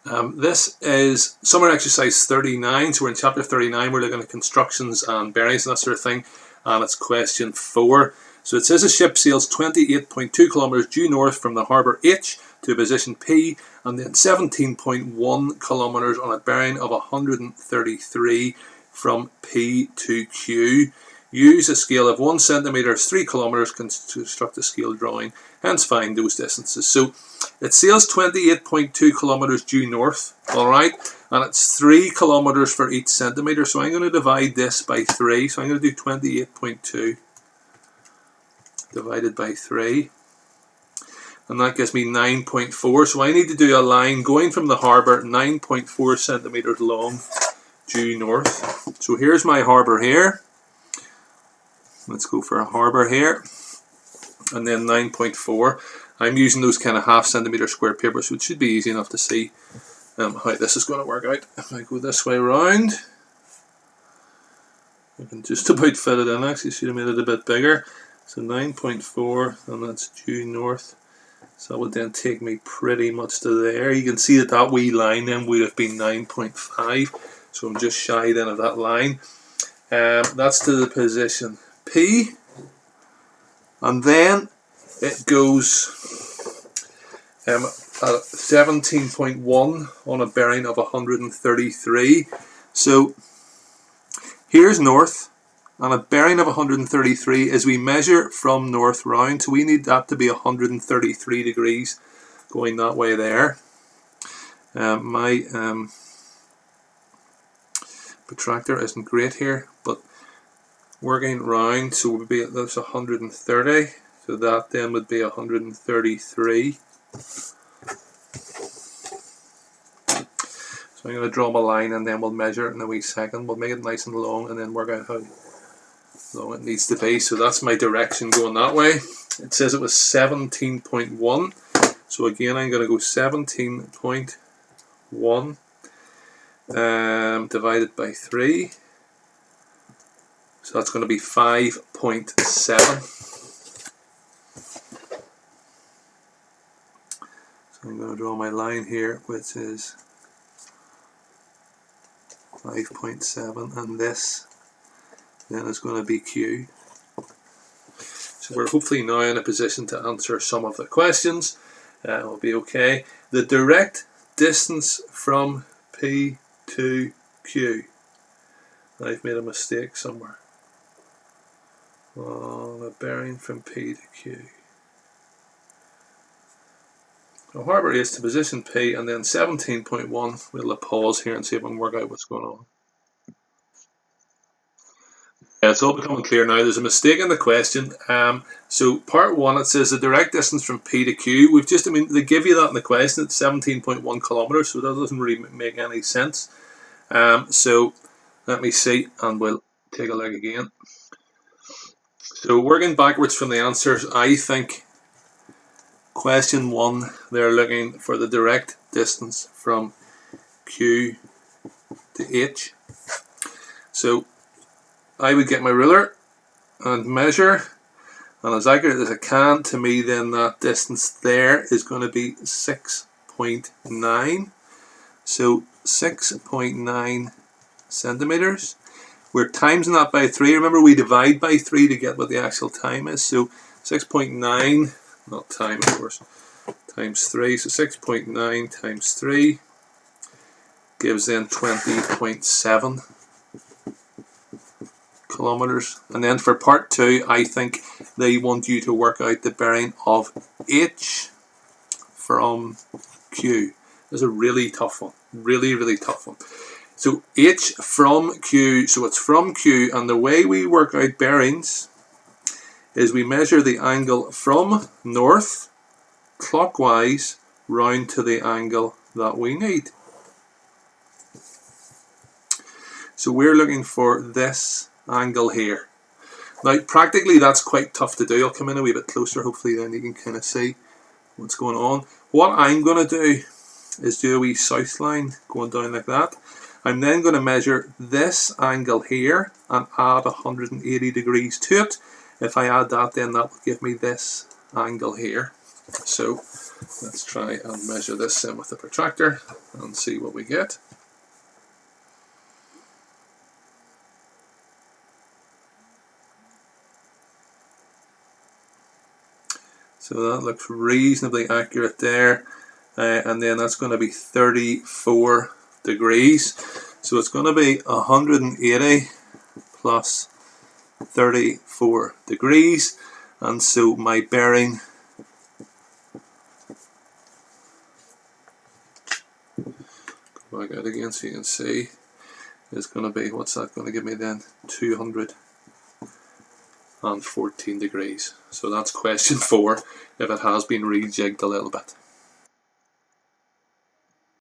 This is summer exercise 39, so we're in chapter 39, we're looking at constructions and bearings and that sort of thing, and it's question 4. So it says a ship sails 28.2 kilometres due north from the harbour H to position P, and then 17.1 kilometres on a bearing of 133 from P to Q. Use a scale of 1 centimetre is 3 kilometres to construct a scale drawing, hence find those distances. So it sails 28.2 kilometres due north, alright, and it's 3 kilometres for each centimetre, so I'm going to divide this by 3, so I'm going to do 28.2 divided by 3, and that gives me 9.4, so I need to do a line going from the harbour 9.4 centimetres long due north. So here's my harbour here. Let's go for a harbour here, and then 9.4. I'm using those kind of half centimetre square paper, so it should be easy enough to see how this is going to work out. If I go this way round, I can just about fit it in. Actually, should have made it a bit bigger. So 9.4, and that's due north. So that would then take me pretty much to there. You can see that that wee line then would have been 9.5. So I'm just shy then of that line. That's to the position P, and then it goes at 17.1 on a bearing of 133. So here's north, and a bearing of 133 as we measure from north round, so we need that to be 133 degrees going that way there. My protractor isn't great here, but working round, so would be that's 130, so that then would be 133. So I'm going to draw my line, and then we'll measure it in a wee second. We'll make it nice and long and then work out how long it needs to be. So that's my direction going that way. It says it was 17.1, so again I'm going to go 17.1 divided by 3. So that's going to be 5.7. So I'm going to draw my line here, which is 5.7, and this then is going to be Q. So we're hopefully now in a position to answer some of the questions. It'll be okay. The direct distance from P to Q. I've made a mistake somewhere. On a bearing from P to Q. So harbour is to position P, and then 17.1. We'll pause here and see if we can work out what's going on. Yeah, it's all becoming clear now. There's a mistake in the question. So part 1, it says the direct distance from P to Q. We've just, they give you that in the question. It's 17.1 kilometres, so that doesn't really make any sense. So let me see, and we'll take a look again. So working backwards from the answers, I think question 1, they're looking for the direct distance from Q to H. So I would get my ruler and measure, and as accurate as I can, to me then that distance there is going to be 6.9. So 6.9 centimetres. We're timesing that by 3. Remember, we divide by 3 to get what the actual time is. So 6.9, not time of course, times 3. So 6.9 times 3 gives then 20.7 kilometres. And then for part 2, I think they want you to work out the bearing of H from Q. This is a really tough one. Really tough one. So H from Q, so it's from Q, and the way we work out bearings is we measure the angle from north clockwise round to the angle that we need. So we're looking for this angle here. Now practically that's quite tough to do. I'll come in a wee bit closer, hopefully then you can kind of see what's going on. What I'm going to do is do a wee south line going down like that. I'm then going to measure this angle here and add 180 degrees to it. If I add that, then that will give me this angle here. So Let's try and measure this in with the protractor and see what we get. So that looks reasonably accurate there, and then that's going to be 34 degrees. So it's going to be 180 plus 34 degrees, and so my bearing back out again so you can see is going to be, what's that going to give me then? 214 degrees. So that's question 4, if it has been rejigged a little bit.